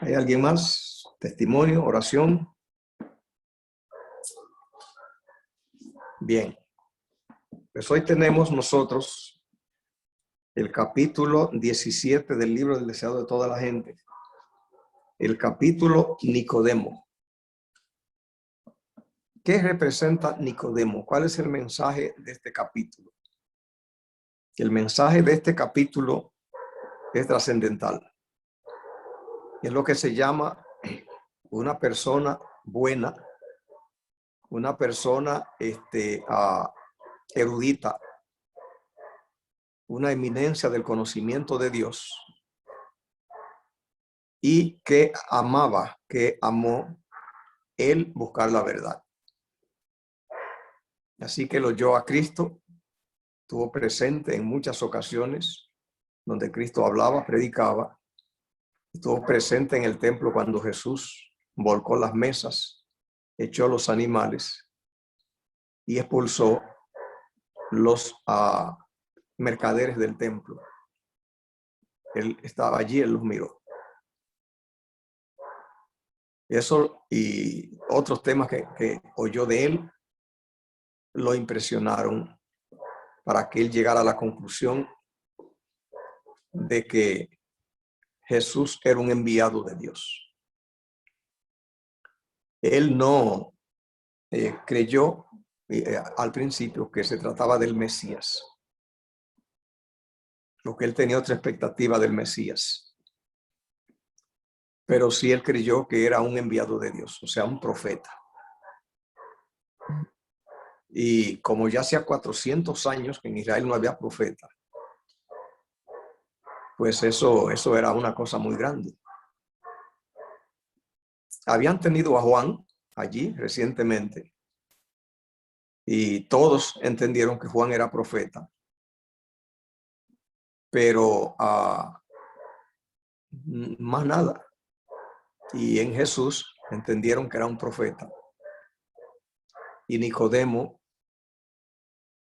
¿Hay alguien más? Testimonio, oración. Bien. Pues hoy tenemos nosotros el capítulo 17 del libro del deseado de toda la gente. El capítulo Nicodemo. ¿Qué representa Nicodemo? ¿Cuál es el mensaje de este capítulo? El mensaje de este capítulo es trascendental. Es lo que se llama una persona buena, una persona erudita, una eminencia del conocimiento de Dios y que amó él buscar la verdad. Así que lo oyó a Cristo, estuvo presente en muchas ocasiones donde Cristo hablaba, predicaba, estuvo presente en el templo cuando Jesús volcó las mesas, echó los animales y expulsó los mercaderes del templo. Él estaba allí, él los miró. Eso y otros temas que oyó de él lo impresionaron para que él llegara a la conclusión de que Jesús era un enviado de Dios. Él no creyó al principio que se trataba del Mesías, porque él tenía otra expectativa del Mesías. Pero sí él creyó que era un enviado de Dios, o sea, un profeta. Y como ya hacía 400 años que en Israel no había profeta, pues eso era una cosa muy grande. Habían tenido a Juan allí recientemente y todos entendieron que Juan era profeta, pero más nada. Y en Jesús entendieron que era un profeta. Y Nicodemo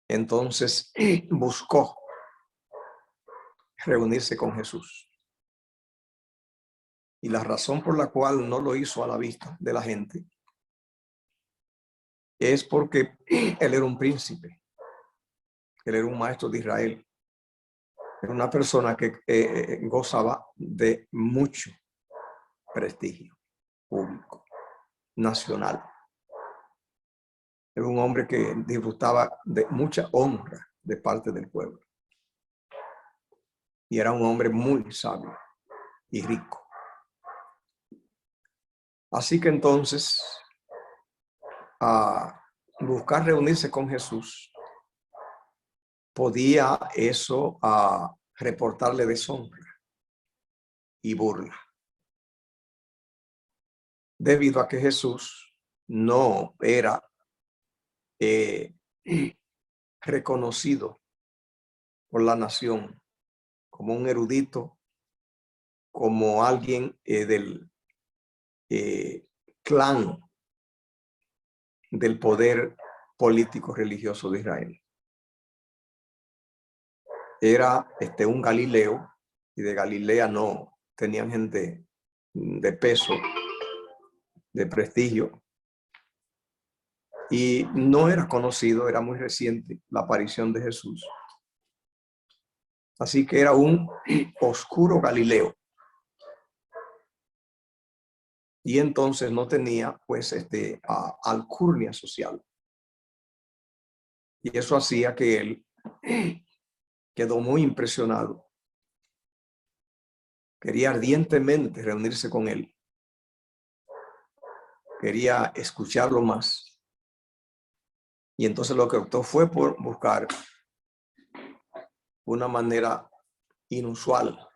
entonces buscó reunirse con Jesús. Y la razón por la cual no lo hizo a la vista de la gente es porque él era un príncipe, él era un maestro de Israel, era una persona que gozaba de mucho prestigio público, nacional. Era un hombre que disfrutaba de mucha honra de parte del pueblo. Y era un hombre muy sabio y rico. Así que entonces, a buscar reunirse con Jesús, podía eso reportarle deshonra y burla. Debido a que Jesús no era reconocido por la nación como un erudito, como alguien del clan del poder político religioso de Israel. Era un Galileo, y de Galilea no tenían gente de peso, de prestigio, y no era conocido, era muy reciente la aparición de Jesús. Así que era un oscuro Galileo. Y entonces no tenía pues alcurnia social. Y eso hacía que él quedó muy impresionado. Quería ardientemente reunirse con él. Quería escucharlo más. Y entonces lo que optó fue por buscar una manera inusual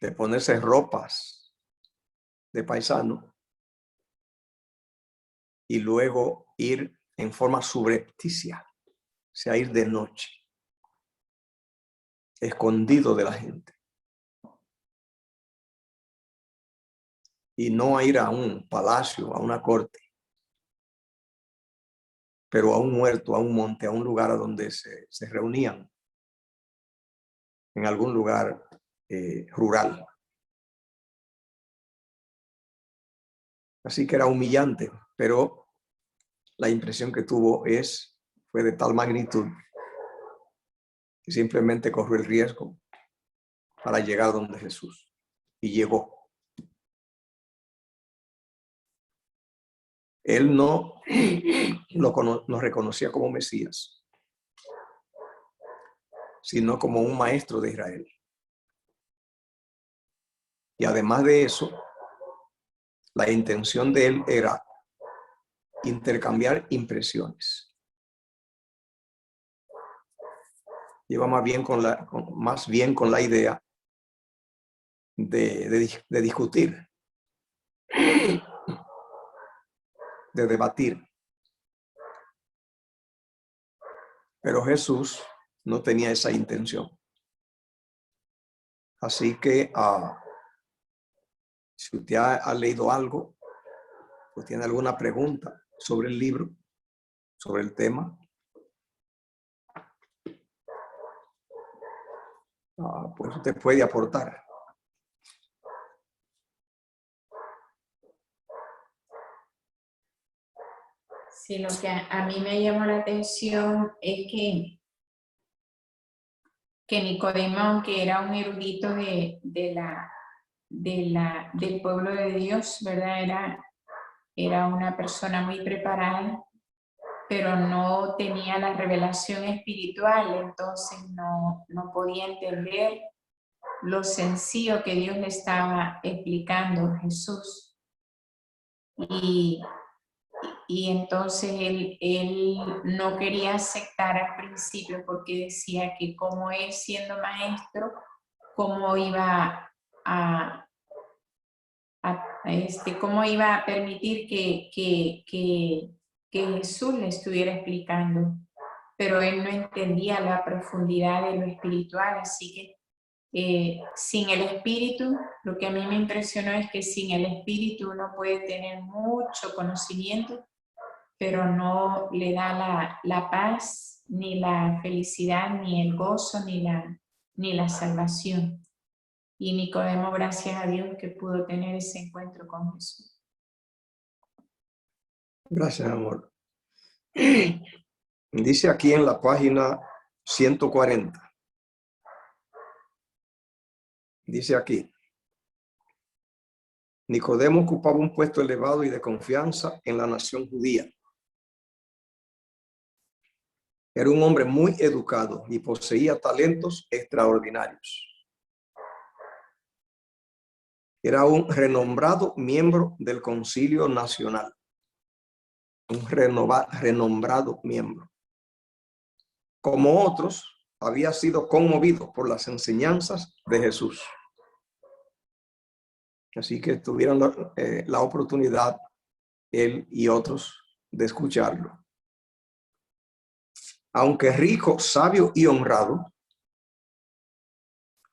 de ponerse ropas de paisano y luego ir en forma subrepticia, o sea, ir de noche, escondido de la gente. Y no ir a un palacio, a una corte, pero a un huerto, a un monte, a un lugar a donde se reunían, en algún lugar rural. Así que era humillante, pero la impresión que tuvo fue de tal magnitud que simplemente corrió el riesgo para llegar donde Jesús. Y llegó. Él no nos reconocía como Mesías, sino como un maestro de Israel. Y además de eso, la intención de él era intercambiar impresiones. Iba más bien con la idea de discutir, de debatir. Pero Jesús no tenía esa intención. Así que si usted ha leído algo o tiene alguna pregunta sobre el libro, sobre el tema, pues usted puede aportar. Sí, lo que a mí me llamó la atención es que Nicodemo, que era un erudito del pueblo de Dios, ¿verdad? Era una persona muy preparada, pero no tenía la revelación espiritual, entonces no podía entender lo sencillo que Dios le estaba explicando a Jesús. Y entonces él no quería aceptar al principio porque decía que como él siendo maestro, cómo iba cómo iba a permitir que Jesús le estuviera explicando. Pero él no entendía la profundidad de lo espiritual, así que sin el espíritu, lo que a mí me impresionó es que sin el espíritu uno puede tener mucho conocimiento, pero no le da la paz, ni la felicidad, ni el gozo, ni la salvación. Y Nicodemo, gracias a Dios, que pudo tener ese encuentro con Jesús. Gracias, amor. Dice aquí en la página 140. Dice aquí: Nicodemo ocupaba un puesto elevado y de confianza en la nación judía. Era un hombre muy educado y poseía talentos extraordinarios. Era un renombrado miembro del Concilio Nacional. Un renombrado miembro. Como otros, había sido conmovido por las enseñanzas de Jesús. Así que tuvieron la oportunidad, él y otros, de escucharlo. Aunque rico, sabio y honrado,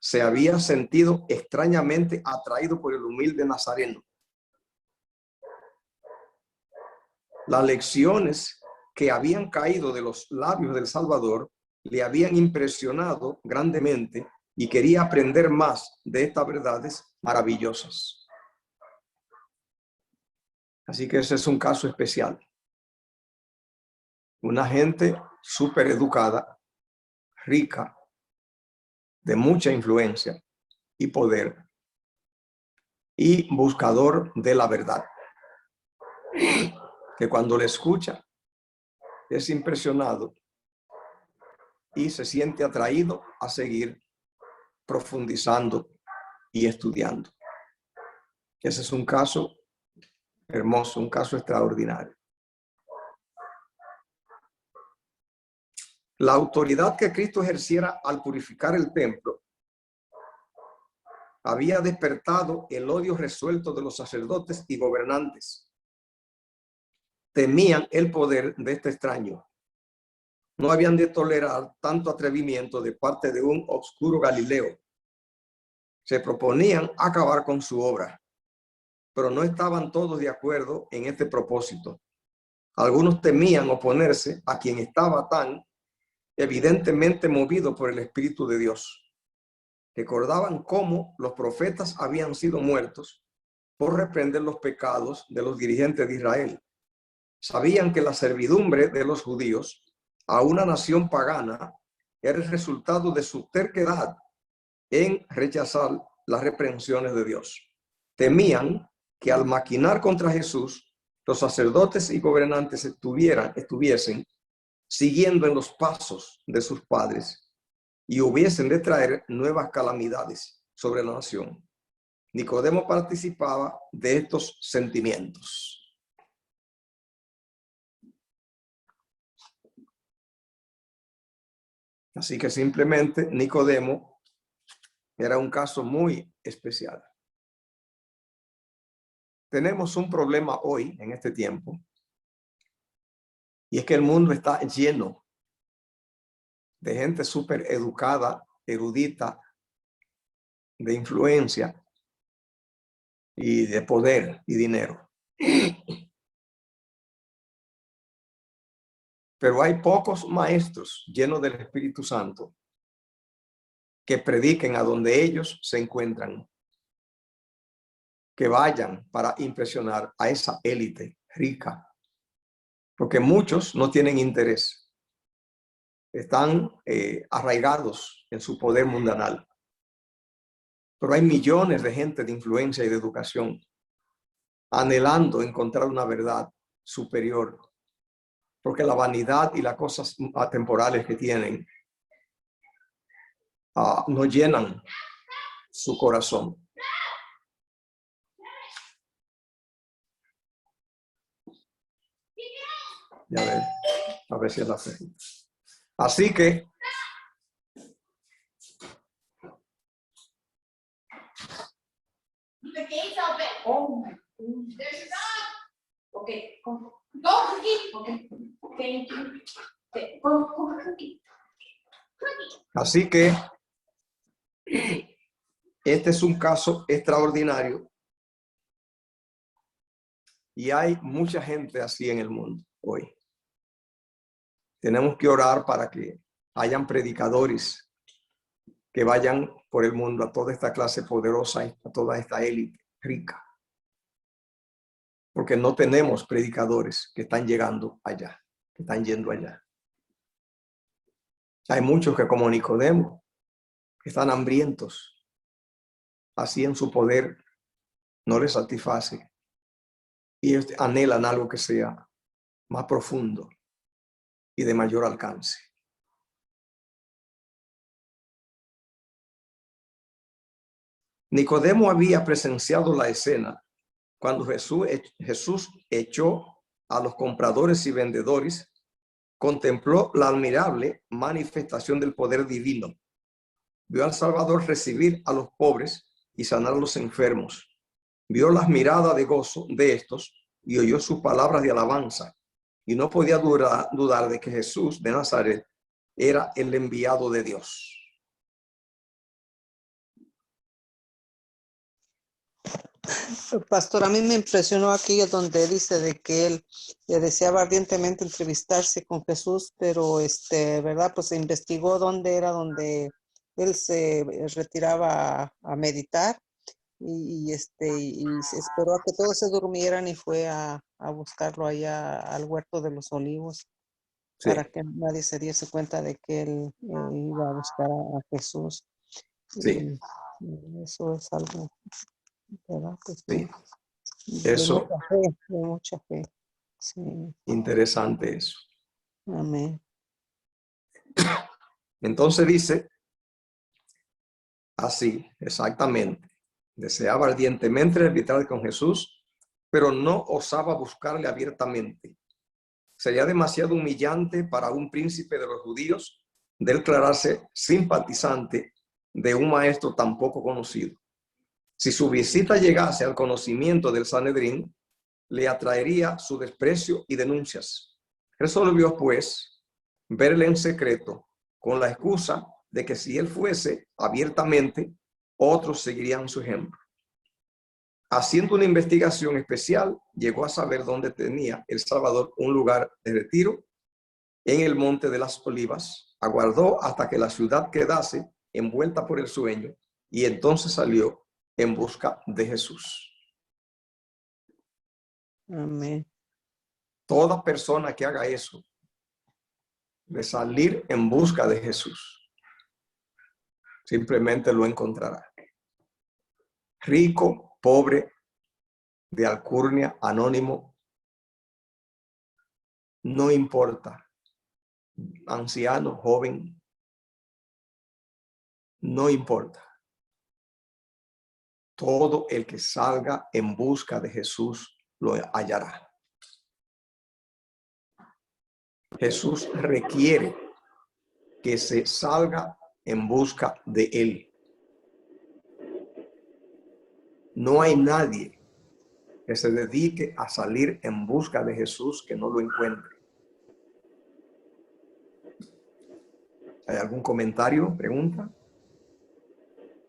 se había sentido extrañamente atraído por el humilde Nazareno. Las lecciones que habían caído de los labios del Salvador le habían impresionado grandemente y quería aprender más de estas verdades maravillosas. Así que ese es un caso especial. Una gente súper educada, rica, de mucha influencia y poder, y buscador de la verdad, que cuando le escucha es impresionado y se siente atraído a seguir profundizando y estudiando. Ese es un caso hermoso, un caso extraordinario. La autoridad que Cristo ejerciera al purificar el templo había despertado el odio resuelto de los sacerdotes y gobernantes. Temían el poder de este extraño. No habían de tolerar tanto atrevimiento de parte de un oscuro Galileo. Se proponían acabar con su obra, pero no estaban todos de acuerdo en este propósito. Algunos temían oponerse a quien estaba tan evidentemente movido por el Espíritu de Dios. Recordaban cómo los profetas habían sido muertos por reprender los pecados de los dirigentes de Israel. Sabían que la servidumbre de los judíos a una nación pagana era el resultado de su terquedad en rechazar las reprensiones de Dios. Temían que al maquinar contra Jesús, los sacerdotes y gobernantes estuviesen siguiendo en los pasos de sus padres y hubiesen de traer nuevas calamidades sobre la nación. Nicodemo participaba de estos sentimientos. Así que simplemente Nicodemo era un caso muy especial. Tenemos un problema hoy, en este tiempo, y es que el mundo está lleno de gente súper educada, erudita, de influencia y de poder y dinero. Pero hay pocos maestros llenos del Espíritu Santo que prediquen a donde ellos se encuentran, que vayan para impresionar a esa élite rica, porque muchos no tienen interés, están arraigados en su poder mundanal. Pero hay millones de gente de influencia y de educación anhelando encontrar una verdad superior, porque la vanidad y las cosas atemporales que tienen no llenan su corazón. Ya a ver si es la fe. Así que The gate's open. Oh my goodness. There's your dog. Okay, go. Go, Cookie. Okay. Thank you. Okay. Go, Cookie. Cookie. Así que este es un caso extraordinario y hay mucha gente así en el mundo hoy. Tenemos que orar para que hayan predicadores que vayan por el mundo a toda esta clase poderosa y a toda esta élite rica. Porque no tenemos predicadores que están llegando allá, que están yendo allá. Hay muchos que como Nicodemo, que están hambrientos, así en su poder no les satisface. Y ellos anhelan algo que sea más profundo y de mayor alcance. Nicodemo había presenciado la escena cuando Jesús echó a los compradores y vendedores, contempló la admirable manifestación del poder divino, vio al Salvador recibir a los pobres y sanar a los enfermos, vio las miradas de gozo de estos y oyó sus palabras de alabanza, y no podía dudar de que Jesús de Nazaret era el enviado de Dios. Pastor, a mí me impresionó aquí donde dice de que él deseaba ardientemente entrevistarse con Jesús, pero verdad, pues se investigó dónde era donde él se retiraba a meditar y se esperó a que todos se durmieran y fue a buscarlo allá al huerto de los olivos, Sí. para que nadie se diese cuenta de que él iba a buscar a Jesús. Sí. Y eso es algo, ¿verdad? Pues, Sí. de Eso, mucha fe, de mucha fe. Sí, interesante eso. amén. Entonces dice, así, exactamente, deseaba ardientemente arbitrar con Jesús, pero no osaba buscarle abiertamente. Sería demasiado humillante para un príncipe de los judíos declararse simpatizante de un maestro tan poco conocido. Si su visita llegase al conocimiento del Sanedrín, le atraería su desprecio y denuncias. Resolvió, pues, verle en secreto, con la excusa de que si él fuese abiertamente, otros seguirían su ejemplo. Haciendo una investigación especial, llegó a saber dónde tenía el Salvador un lugar de retiro en el Monte de las Olivas. Aguardó hasta que la ciudad quedase envuelta por el sueño y entonces salió en busca de Jesús. Amén. Toda persona que haga eso, de salir en busca de Jesús, simplemente lo encontrará. Rico, pobre, de alcurnia, anónimo, no importa. Anciano, joven, no importa. Todo el que salga en busca de Jesús lo hallará. Jesús requiere que se salga en busca de él. No hay nadie que se dedique a salir en busca de Jesús que no lo encuentre. ¿Hay algún comentario, pregunta?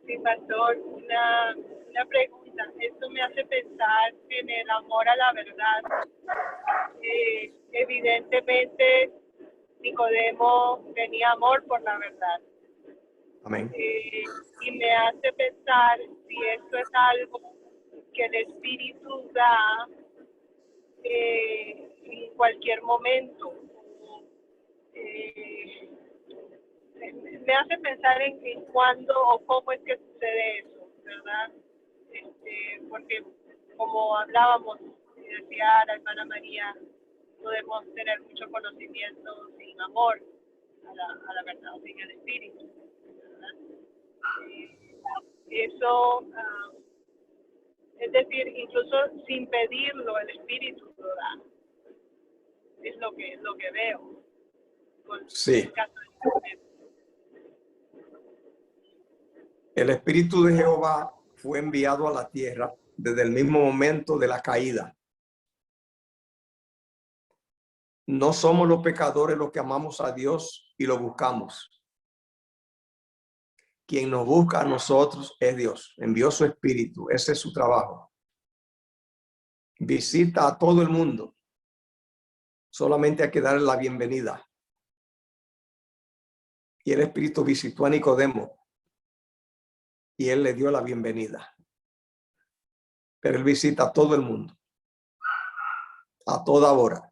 Sí, pastor, una pregunta. Esto me hace pensar en el amor a la verdad. Evidentemente, Nicodemo tenía amor por la verdad. Amén. Y me hace pensar si esto es algo que el Espíritu da en cualquier momento. Me hace pensar en cuándo o cómo es que sucede eso, ¿verdad? Porque como hablábamos, decía la hermana María, podemos tener mucho conocimiento sin amor a la verdad, sin el Espíritu, ¿verdad? Eso, es decir, incluso sin pedirlo, el Espíritu lo da. Es lo que veo con Sí. el caso de Nicodemo. El Espíritu de Jehová fue enviado a la tierra desde el mismo momento de la caída. No somos los pecadores los que amamos a Dios y lo buscamos. Quien nos busca a nosotros es Dios. Envió su Espíritu. Ese es su trabajo. Visita a todo el mundo. Solamente hay que darle la bienvenida. Y el Espíritu visitó a Nicodemo y él le dio la bienvenida. Pero él visita a todo el mundo, a toda hora.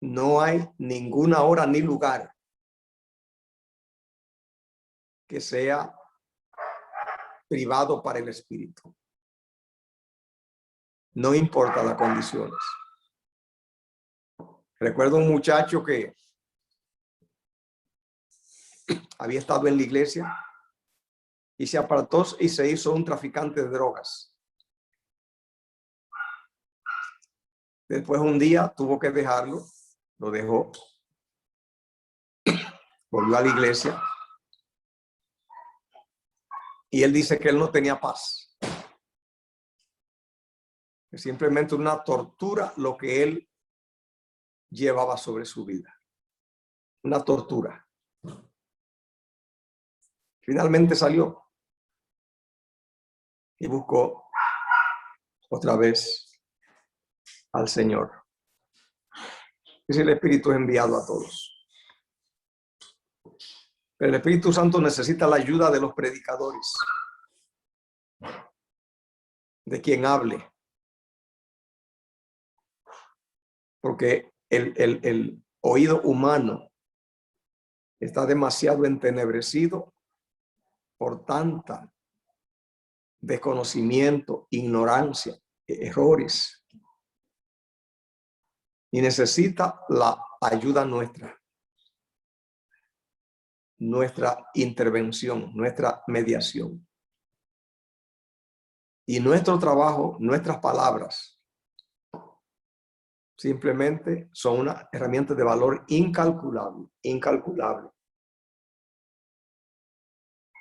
No hay ninguna hora ni lugar que sea privado para el Espíritu. No importa las condiciones. Recuerdo un muchacho que había estado en la iglesia y se apartó y se hizo un traficante de drogas. Después un día tuvo que dejarlo, lo dejó, volvió a la iglesia y él dice que él no tenía paz. Es simplemente una tortura lo que él llevaba sobre su vida. Una tortura. Finalmente salió y buscó otra vez al Señor. Es el Espíritu es enviado a todos. Pero el Espíritu Santo necesita la ayuda de los predicadores, de quien hable. Porque el oído humano está demasiado entenebrecido por tanta desconocimiento, ignorancia, errores. Y necesita la ayuda nuestra intervención, nuestra mediación. Y nuestro trabajo, nuestras palabras, simplemente son una herramienta de valor incalculable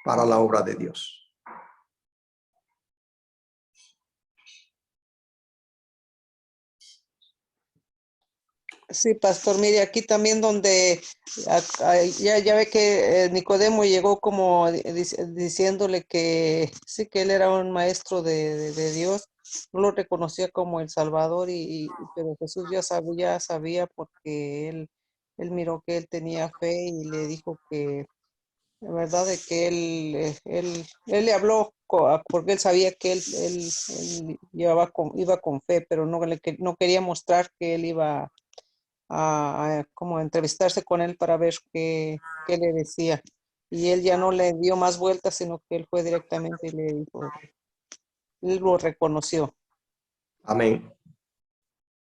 para la obra de Dios. Sí, pastor, mire, aquí también donde ya ve que Nicodemo llegó como diciéndole que sí, que él era un maestro de Dios, no lo reconocía como el Salvador, pero Jesús ya sabía porque él miró que él tenía fe y le dijo que, la verdad, de que él le habló porque él sabía que él iba con fe, pero no quería mostrar que él iba a como entrevistarse con él para ver qué le decía. Y él ya no le dio más vueltas, sino que él fue directamente y le dijo, él lo reconoció. Amén.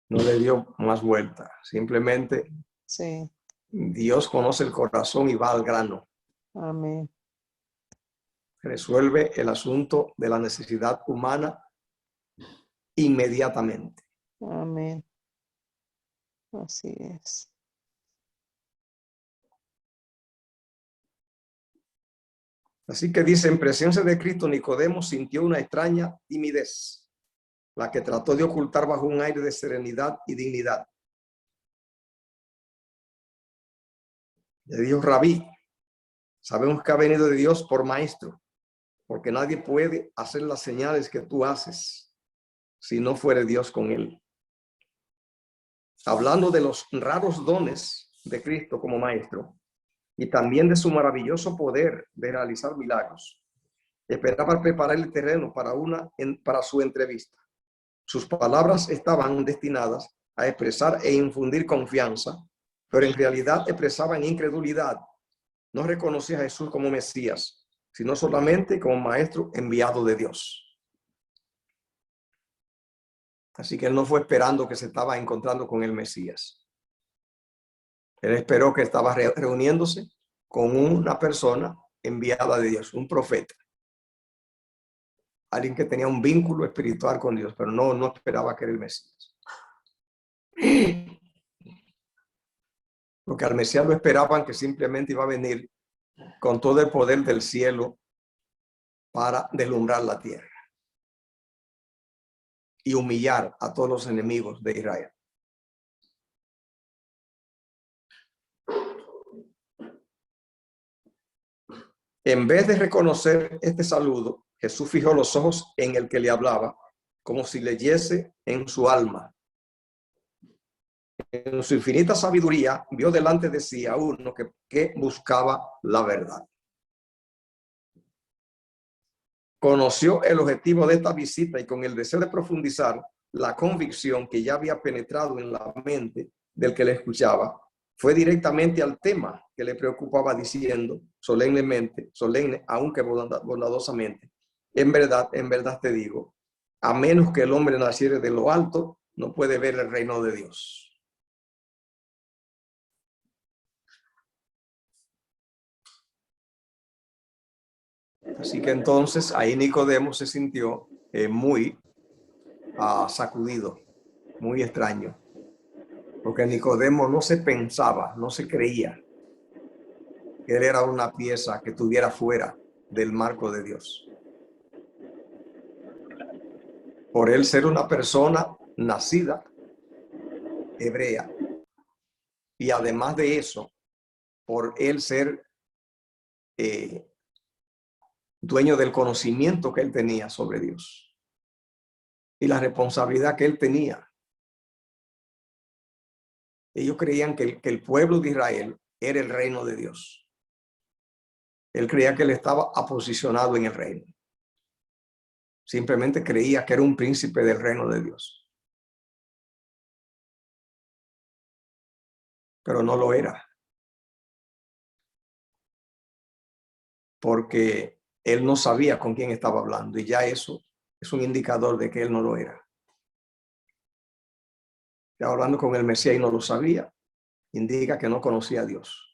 No le dio más vuelta. Simplemente Sí, Dios conoce el corazón y va al grano. amén. Resuelve el asunto de la necesidad humana inmediatamente. Amén. Así es. Así que dice, en presencia de Cristo, Nicodemo sintió una extraña timidez, la que trató de ocultar bajo un aire de serenidad y dignidad. Le dijo, Rabí, sabemos que ha venido de Dios por maestro, porque nadie puede hacer las señales que tú haces si no fuere Dios con él. Hablando de los raros dones de Cristo como maestro y también de su maravilloso poder de realizar milagros, esperaba preparar el terreno para su entrevista. Sus palabras estaban destinadas a expresar e infundir confianza, pero en realidad expresaban incredulidad. No reconocía a Jesús como Mesías, sino solamente como maestro enviado de Dios. Así que él no fue esperando que se estaba encontrando con el Mesías. Él esperó que estaba reuniéndose con una persona enviada de Dios, un profeta. Alguien que tenía un vínculo espiritual con Dios, pero no esperaba que era el Mesías. Porque al Mesías lo esperaban que simplemente iba a venir con todo el poder del cielo para deslumbrar la tierra y humillar a todos los enemigos de Israel. En vez de reconocer este saludo, Jesús fijó los ojos en el que le hablaba, como si leyese en su alma. En su infinita sabiduría, vio delante de sí a uno que buscaba la verdad. Conoció el objetivo de esta visita y con el deseo de profundizar la convicción que ya había penetrado en la mente del que le escuchaba, fue directamente al tema que le preocupaba diciendo solemne, aunque bondadosamente, en verdad te digo, a menos que el hombre naciere de lo alto, no puede ver el reino de Dios. Así que entonces ahí Nicodemo se sintió muy sacudido, muy extraño, porque Nicodemo no se pensaba, no se creía que él era una pieza que estuviera fuera del marco de Dios. Por él ser una persona nacida hebrea y además de eso, por él ser dueño del conocimiento que él tenía sobre Dios y la responsabilidad que él tenía. Ellos creían que el pueblo de Israel era el reino de Dios. Él creía que él estaba aposicionado en el reino. Simplemente creía que era un príncipe del reino de Dios. Pero no lo era. Porque él no sabía con quién estaba hablando y ya eso es un indicador de que él no lo era. Estaba hablando con el Mesías y no lo sabía, indica que no conocía a Dios.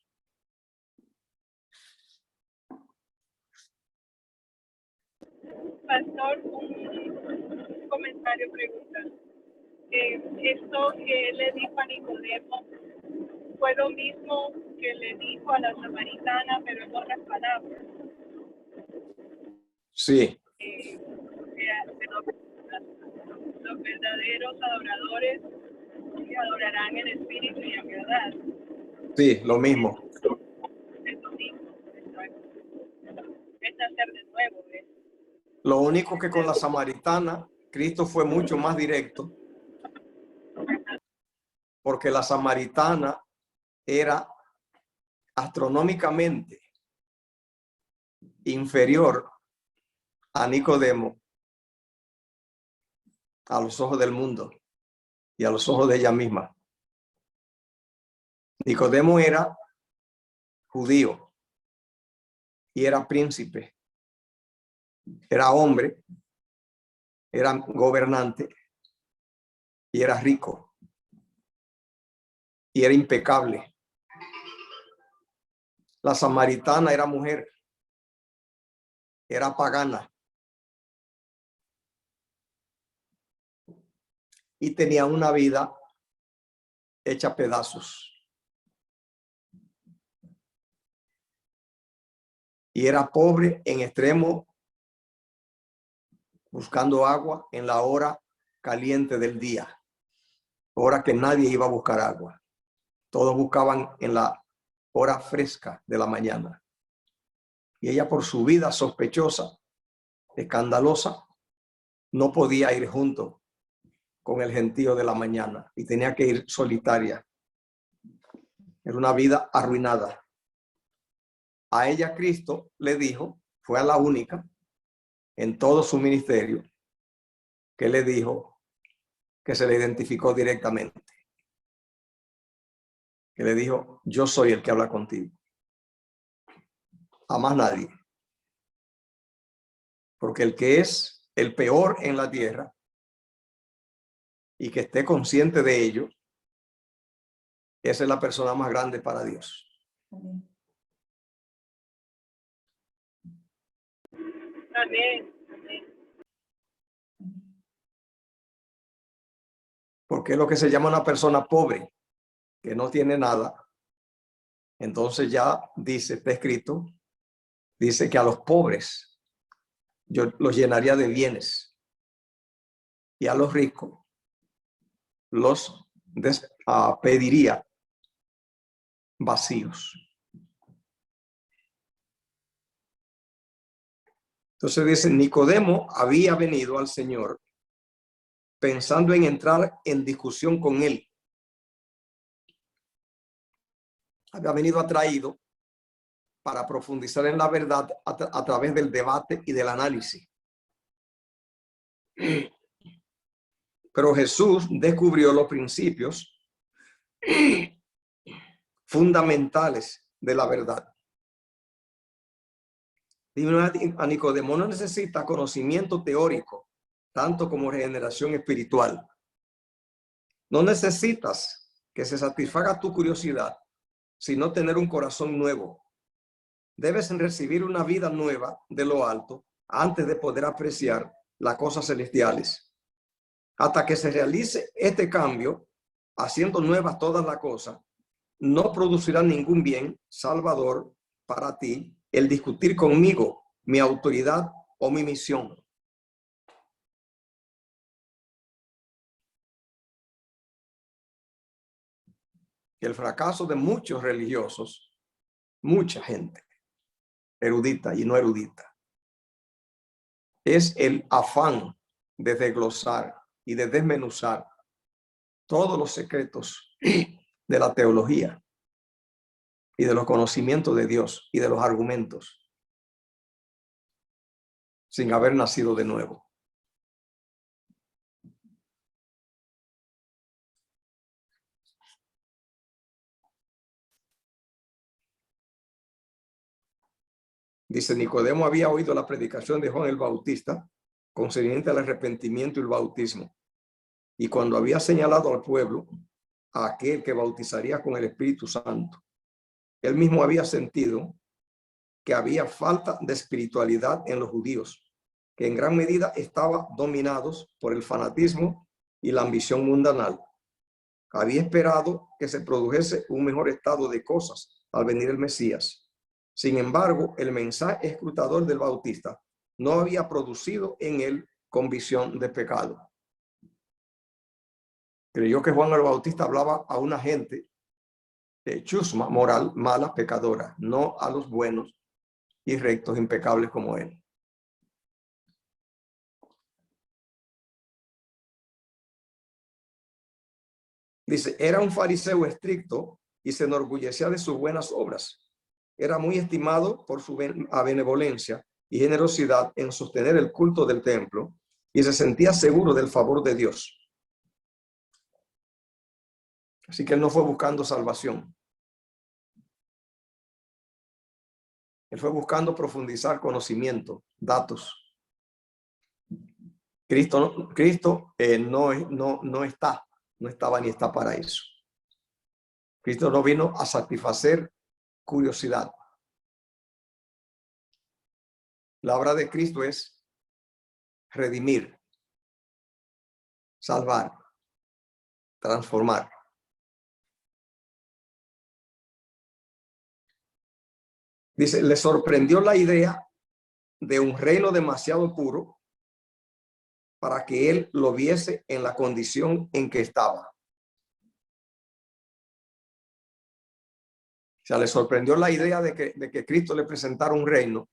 Pastor, un comentario, pregunta. Esto que él le dijo a Nicodemo fue lo mismo que le dijo a la samaritana, pero en otras palabras. Sí. Los verdaderos adoradores adorarán en espíritu y en verdad. Sí, lo mismo. Es lo mismo. Es hacer de nuevo. Lo único que con la samaritana, Cristo fue mucho más directo, porque la samaritana era astronómicamente inferior a Nicodemo a los ojos del mundo y a los ojos de ella misma. Nicodemo era judío y era príncipe, era hombre, era gobernante y era rico y era impecable. La samaritana era mujer, era pagana y tenía una vida hecha pedazos. Y era pobre en extremo, buscando agua en la hora caliente del día, hora que nadie iba a buscar agua. Todos buscaban en la hora fresca de la mañana. Y ella, por su vida sospechosa, escandalosa, no podía ir junto con el gentío de la mañana y tenía que ir solitaria. Era una vida arruinada. A ella Cristo le dijo, fue a la única en todo su ministerio, que le dijo, que se le identificó directamente. Que le dijo, yo soy el que habla contigo. A más nadie. Porque el que es el peor en la tierra y que esté consciente de ello, esa es la persona más grande para Dios. Amén. Porque es lo que se llama una persona pobre, que no tiene nada. Entonces ya dice, está escrito, dice que a los pobres yo los llenaría de bienes y a los ricos los pediría vacíos. Entonces dice, Nicodemo había venido al Señor pensando en entrar en discusión con él. Había venido atraído para profundizar en la verdad a través del debate y del análisis. Pero Jesús descubrió los principios fundamentales de la verdad. A Nicodemo no necesita conocimiento teórico, tanto como regeneración espiritual. No necesitas que se satisfaga tu curiosidad, sino tener un corazón nuevo. Debes recibir una vida nueva de lo alto antes de poder apreciar las cosas celestiales. Hasta que se realice este cambio, haciendo nuevas todas las cosas, no producirá ningún bien salvador para ti el discutir conmigo mi autoridad o mi misión. El fracaso de muchos religiosos, mucha gente erudita y no erudita, es el afán de desglosar y de desmenuzar todos los secretos de la teología y de los conocimientos de Dios y de los argumentos, sin haber nacido de nuevo. Dice, Nicodemo había oído la predicación de Juan el Bautista concerniente al arrepentimiento y el bautismo. Y cuando había señalado al pueblo a aquel que bautizaría con el Espíritu Santo, él mismo había sentido que había falta de espiritualidad en los judíos, que en gran medida estaban dominados por el fanatismo y la ambición mundanal. Había esperado que se produjese un mejor estado de cosas al venir el Mesías. Sin embargo, el mensaje escrutador del Bautista no había producido en él convicción de pecado. Creyó que Juan el Bautista hablaba a una gente chusma, moral, mala, pecadora, no a los buenos y rectos, impecables como él. Dice, era un fariseo estricto y se enorgullecía de sus buenas obras. Era muy estimado por su benevolencia y generosidad en sostener el culto del templo y se sentía seguro del favor de Dios. Así que él no fue buscando salvación. Él fue buscando profundizar conocimiento, datos. Cristo no estaba ni está para eso. Cristo no vino a satisfacer curiosidad. La obra de Cristo es redimir, salvar, transformar. Dice, le sorprendió la idea de un reino demasiado puro para que él lo viese en la condición en que estaba. O sea, le sorprendió la idea de que Cristo le presentara un reino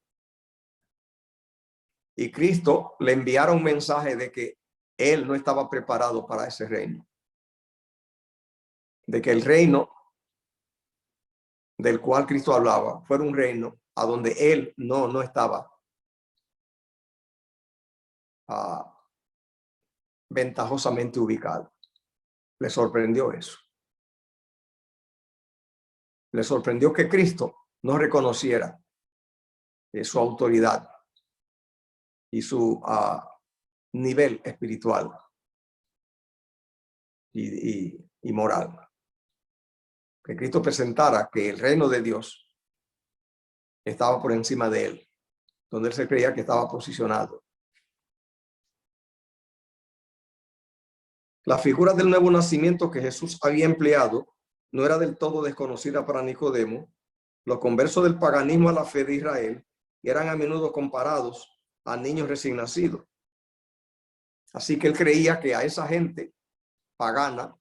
y Cristo le enviara un mensaje de que él no estaba preparado para ese reino. De que el reino del cual Cristo hablaba fuera un reino a donde él no estaba ventajosamente ubicado. Le sorprendió eso. Le sorprendió que Cristo no reconociera su autoridad y su nivel espiritual y moral. Que Cristo presentara que el reino de Dios estaba por encima de él, donde él se creía que estaba posicionado. La figura del nuevo nacimiento que Jesús había empleado no era del todo desconocida para Nicodemo. Los conversos del paganismo a la fe de Israel eran a menudo comparados a niños recién nacidos. Así que él creía que a esa gente pagana,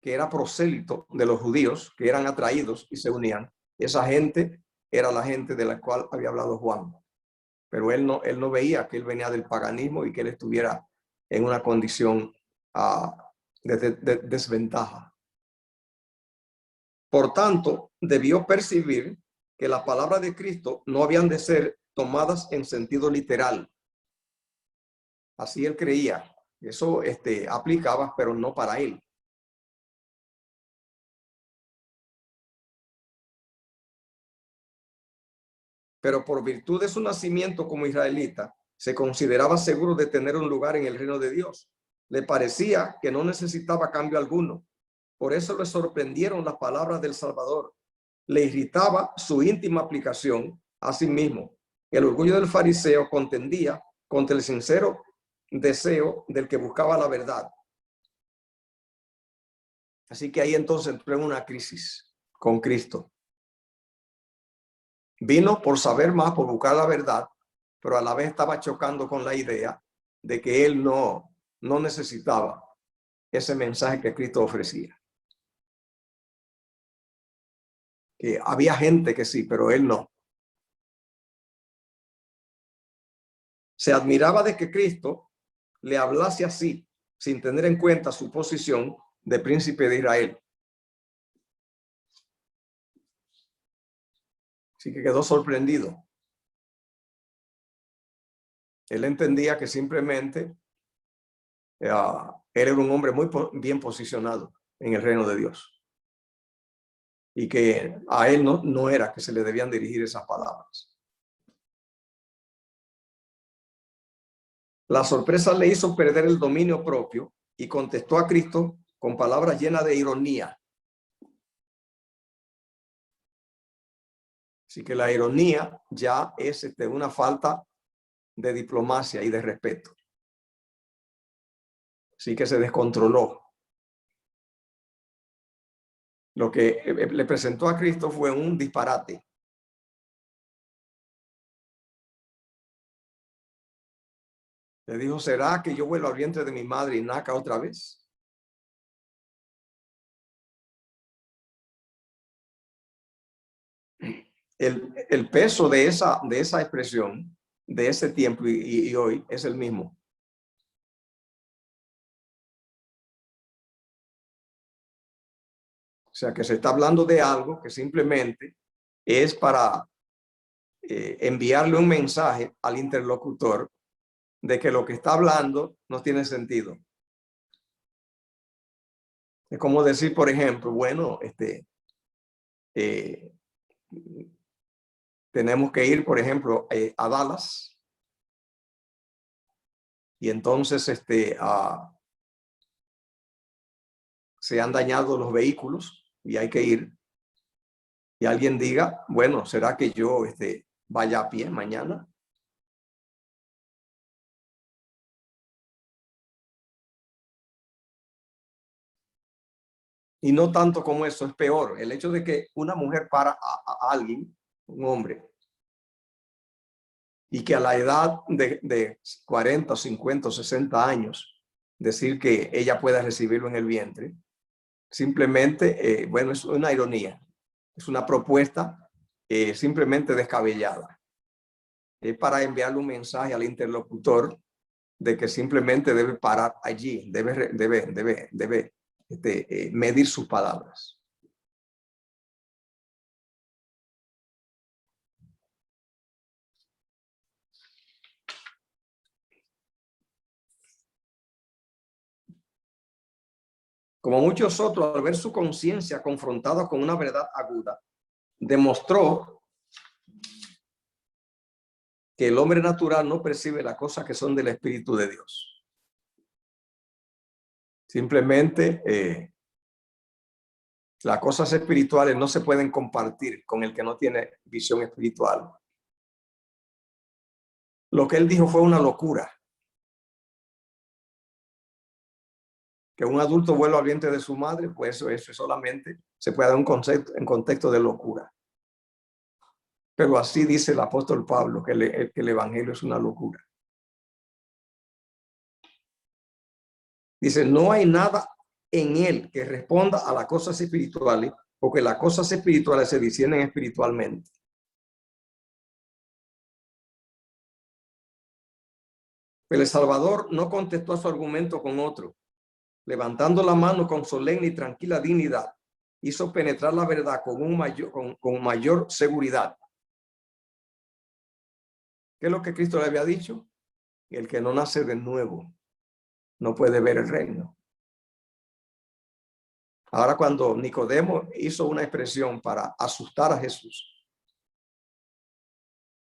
que era prosélito de los judíos, que eran atraídos y se unían, esa gente era la gente de la cual había hablado Juan. Pero él no veía que él venía del paganismo y que él estuviera en una condición de desventaja. Por tanto, debió percibir que las palabras de Cristo no habían de ser tomadas en sentido literal. Así él creía. Eso aplicaba, pero no para él. Pero por virtud de su nacimiento como israelita, se consideraba seguro de tener un lugar en el reino de Dios. Le parecía que no necesitaba cambio alguno. Por eso le sorprendieron las palabras del Salvador. Le irritaba su íntima aplicación a sí mismo. El orgullo del fariseo contendía contra el sincero deseo del que buscaba la verdad. Así que ahí entonces entró en una crisis con Cristo. Vino por saber más, por buscar la verdad, pero a la vez estaba chocando con la idea de que él no necesitaba ese mensaje que Cristo ofrecía. Que había gente que sí, pero él no. Se admiraba de que Cristo le hablase así, sin tener en cuenta su posición de príncipe de Israel. Así que quedó sorprendido. Él entendía que simplemente él era un hombre muy bien posicionado en el reino de Dios. Y que a él no era que se le debían dirigir esas palabras. La sorpresa le hizo perder el dominio propio y contestó a Cristo con palabras llenas de ironía. Así que la ironía ya es una falta de diplomacia y de respeto. Así que se descontroló. Lo que le presentó a Cristo fue un disparate. Le dijo, ¿será que yo vuelvo al vientre de mi madre y nazca otra vez? El peso de esa expresión, de ese tiempo y hoy, es el mismo. O sea, que se está hablando de algo que simplemente es para enviarle un mensaje al interlocutor de que lo que está hablando no tiene sentido. Es como decir, por ejemplo, bueno, tenemos que ir, por ejemplo, a Dallas, y entonces se han dañado los vehículos y hay que ir. Y alguien diga, bueno, ¿será que yo vaya a pie mañana? Y no tanto como eso, es peor. El hecho de que una mujer para a alguien, un hombre, y que a la edad de 40, 50, 60 años, decir que ella pueda recibirlo en el vientre, simplemente, bueno, es una ironía. Es una propuesta simplemente descabellada. Es para enviarle un mensaje al interlocutor de que simplemente debe parar allí, debe medir sus palabras. Como muchos otros, al ver su conciencia confrontada con una verdad aguda, demostró que el hombre natural no percibe las cosas que son del Espíritu de Dios. Simplemente las cosas espirituales no se pueden compartir con el que no tiene visión espiritual. Lo que él dijo fue una locura. Que un adulto vuelva al vientre de su madre, pues eso solamente se puede dar un concepto en contexto de locura. Pero así dice el apóstol Pablo, que el evangelio es una locura. Dice, no hay nada en él que responda a las cosas espirituales, porque las cosas espirituales se disciernen espiritualmente. Pero el Salvador no contestó a su argumento con otro. Levantando la mano con solemne y tranquila dignidad, hizo penetrar la verdad con mayor seguridad. ¿Qué es lo que Cristo le había dicho? El que no nace de nuevo no puede ver el reino. Ahora, cuando Nicodemo hizo una expresión para asustar a Jesús,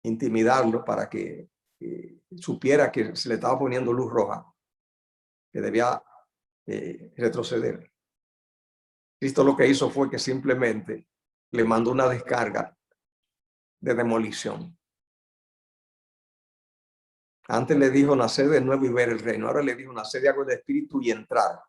intimidarlo para que supiera que se le estaba poniendo luz roja, que debía retroceder. Cristo lo que hizo fue que simplemente le mandó una descarga de demolición. Antes le dijo nacer de nuevo y ver el reino. Ahora le dijo nacer de agua del espíritu y entrar.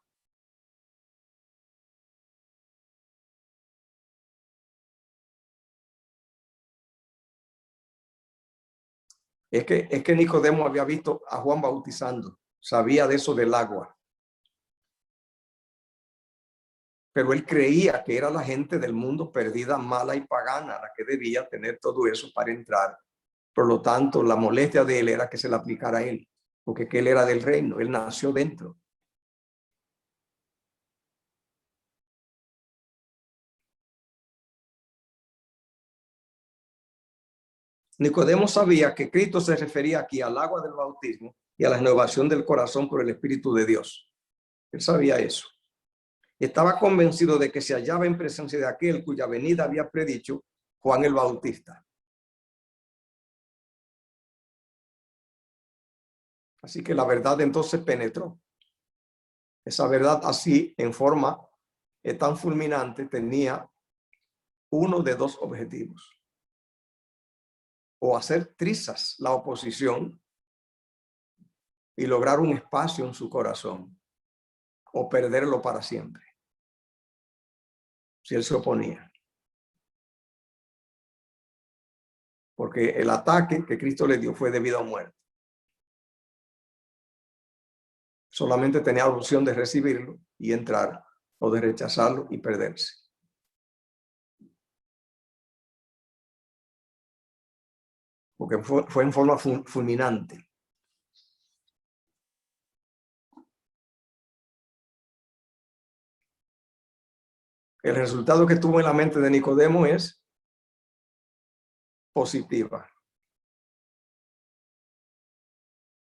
Es que Nicodemo había visto a Juan bautizando. Sabía de eso del agua. Pero él creía que era la gente del mundo perdida, mala y pagana, la que debía tener todo eso para entrar. Por lo tanto, la molestia de él era que se le aplicara a él, porque él era del reino, él nació dentro. Nicodemo sabía que Cristo se refería aquí al agua del bautismo y a la renovación del corazón por el Espíritu de Dios. Él sabía eso. Estaba convencido de que se hallaba en presencia de aquel cuya venida había predicho Juan el Bautista. Así que la verdad entonces penetró. Esa verdad así, en forma tan fulminante, tenía uno de dos objetivos. O hacer trizas la oposición y lograr un espacio en su corazón, o perderlo para siempre, si él se oponía. Porque el ataque que Cristo le dio fue de vida o muerte. Solamente tenía la opción de recibirlo y entrar, o de rechazarlo y perderse. Porque fue en forma fulminante. El resultado que tuvo en la mente de Nicodemo es positiva.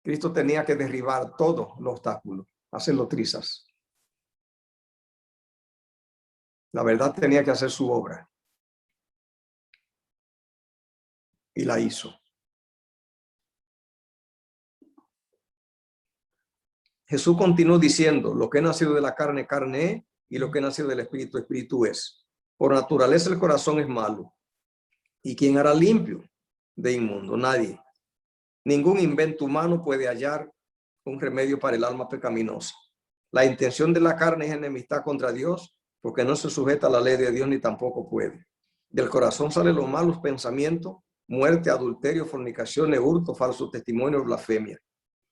Cristo tenía que derribar todos los obstáculos, hacerlo trizas. La verdad tenía que hacer su obra. Y la hizo. Jesús continuó diciendo, lo que ha nacido de la carne, carne es, y lo que ha nacido del espíritu, espíritu es. Por naturaleza el corazón es malo. ¿Y quién hará limpio de inmundo? Nadie. Ningún invento humano puede hallar un remedio para el alma pecaminosa. La intención de la carne es enemistad contra Dios, porque no se sujeta a la ley de Dios ni tampoco puede. Del corazón salen los malos pensamientos, muerte, adulterio, fornicación, hurto, falso testimonio, blasfemia.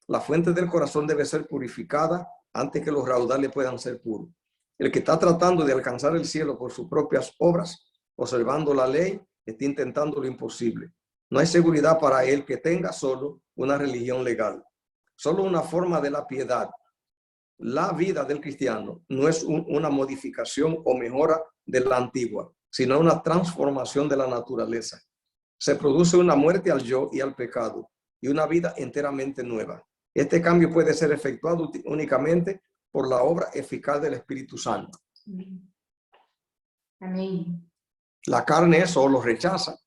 La fuente del corazón debe ser purificada antes que los raudales puedan ser puros. El que está tratando de alcanzar el cielo por sus propias obras, observando la ley, está intentando lo imposible. No hay seguridad para él que tenga solo una religión legal, solo una forma de la piedad. La vida del cristiano no es una modificación o mejora de la antigua, sino una transformación de la naturaleza. Se produce una muerte al yo y al pecado y una vida enteramente nueva. Este cambio puede ser efectuado únicamente por la obra eficaz del Espíritu Santo. Amén. La carne eso lo rechaza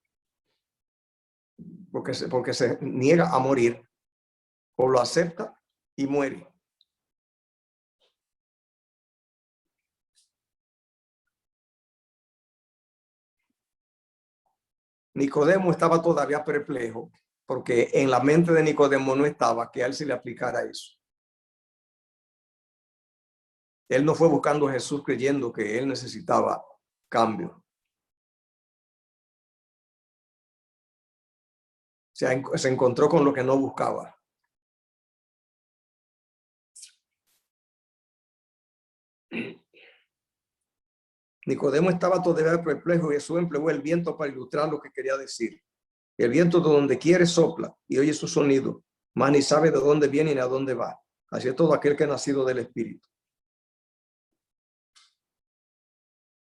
porque se niega a morir, o lo acepta y muere. Nicodemo estaba todavía perplejo porque en la mente de Nicodemo no estaba que a él se le aplicara eso. Él no fue buscando a Jesús creyendo que él necesitaba cambio. Se encontró con lo que no buscaba. Nicodemo estaba todavía perplejo y Jesús empleó el viento para ilustrar lo que quería decir. El viento de donde quiere sopla y oye su sonido, mas ni sabe de dónde viene ni a dónde va. Así es todo aquel que ha nacido del Espíritu.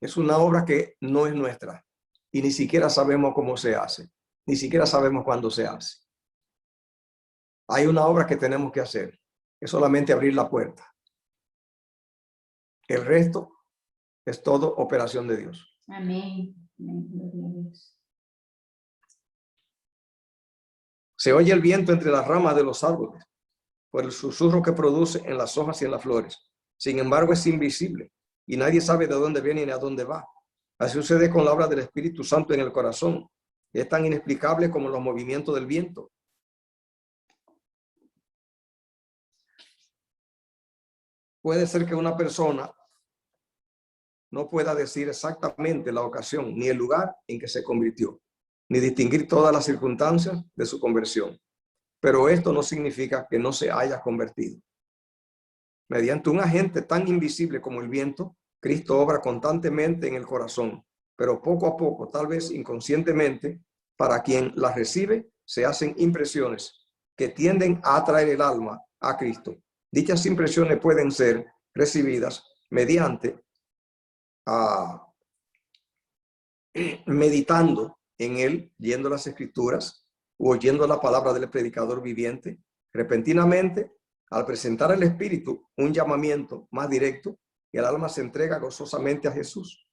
Es una obra que no es nuestra y ni siquiera sabemos cómo se hace, ni siquiera sabemos cuándo se hace. Hay una obra que tenemos que hacer, es solamente abrir la puerta. El resto es todo operación de Dios. Amén. Amén. Gloria a Dios. Se oye el viento entre las ramas de los árboles, por el susurro que produce en las hojas y en las flores. Sin embargo, es invisible y nadie sabe de dónde viene ni a dónde va. Así sucede con la obra del Espíritu Santo en el corazón. Es tan inexplicable como los movimientos del viento. Puede ser que una persona no pueda decir exactamente la ocasión ni el lugar en que se convirtió, ni distinguir todas las circunstancias de su conversión. Pero esto no significa que no se haya convertido. Mediante un agente tan invisible como el viento, Cristo obra constantemente en el corazón, pero poco a poco, tal vez inconscientemente, para quien las recibe, se hacen impresiones que tienden a atraer el alma a Cristo. Dichas impresiones pueden ser recibidas mediante meditando en él, yendo las escrituras o oyendo la palabra del predicador viviente. Repentinamente, al presentar al Espíritu un llamamiento más directo, y el alma se entrega gozosamente a Jesús.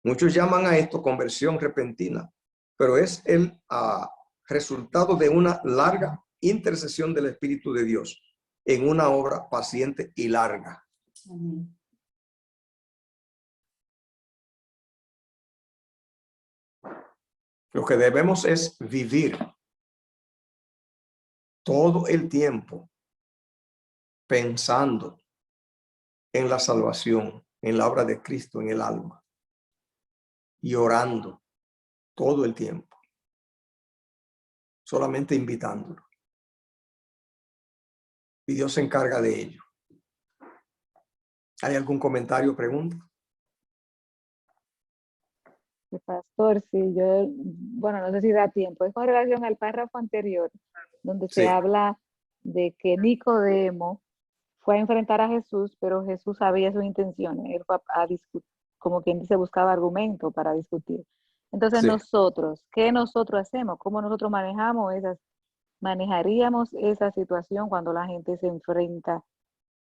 Muchos llaman a esto conversión repentina, pero es el resultado de una larga intercesión del Espíritu de Dios en una obra paciente y larga. Amén. Lo que debemos es vivir todo el tiempo pensando en la salvación, en la obra de Cristo, en el alma, y orando todo el tiempo, solamente invitándolo. Y Dios se encarga de ello. ¿Hay algún comentario o pregunta? Pastor, sí, yo, bueno, no sé si da tiempo. Es con relación al párrafo anterior, donde se Sí. habla de que Nicodemo fue a enfrentar a Jesús, pero Jesús sabía sus intenciones. Él fue a discutir, como quien dice, buscaba argumento para discutir. Entonces Sí. nosotros, ¿qué nosotros hacemos? ¿Cómo nosotros manejamos esas manejaríamos esa situación cuando la gente se enfrenta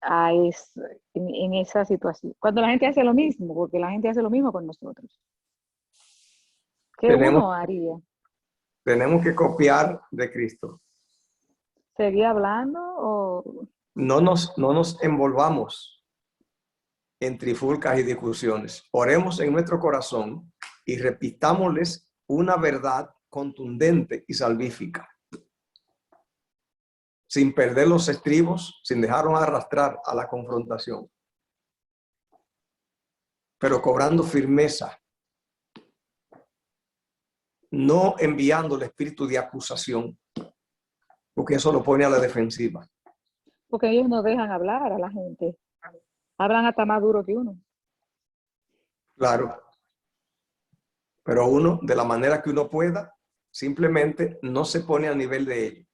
a en esa situación? Cuando la gente hace lo mismo, porque la gente hace lo mismo con nosotros. ¿Qué Tenemos, uno haría? tenemos que copiar de Cristo. ¿Seguir hablando o No nos envolvamos en trifulcas y discusiones. Oremos en nuestro corazón y repitámosles una verdad contundente y salvífica, sin perder los estribos, sin dejarnos arrastrar a la confrontación, pero cobrando firmeza, no enviando el espíritu de acusación, porque eso lo pone a la defensiva. porque ellos no dejan hablar a la gente? Hablan hasta más duro que uno. Claro, pero uno, de la manera que uno pueda, simplemente no se pone a nivel de ellos.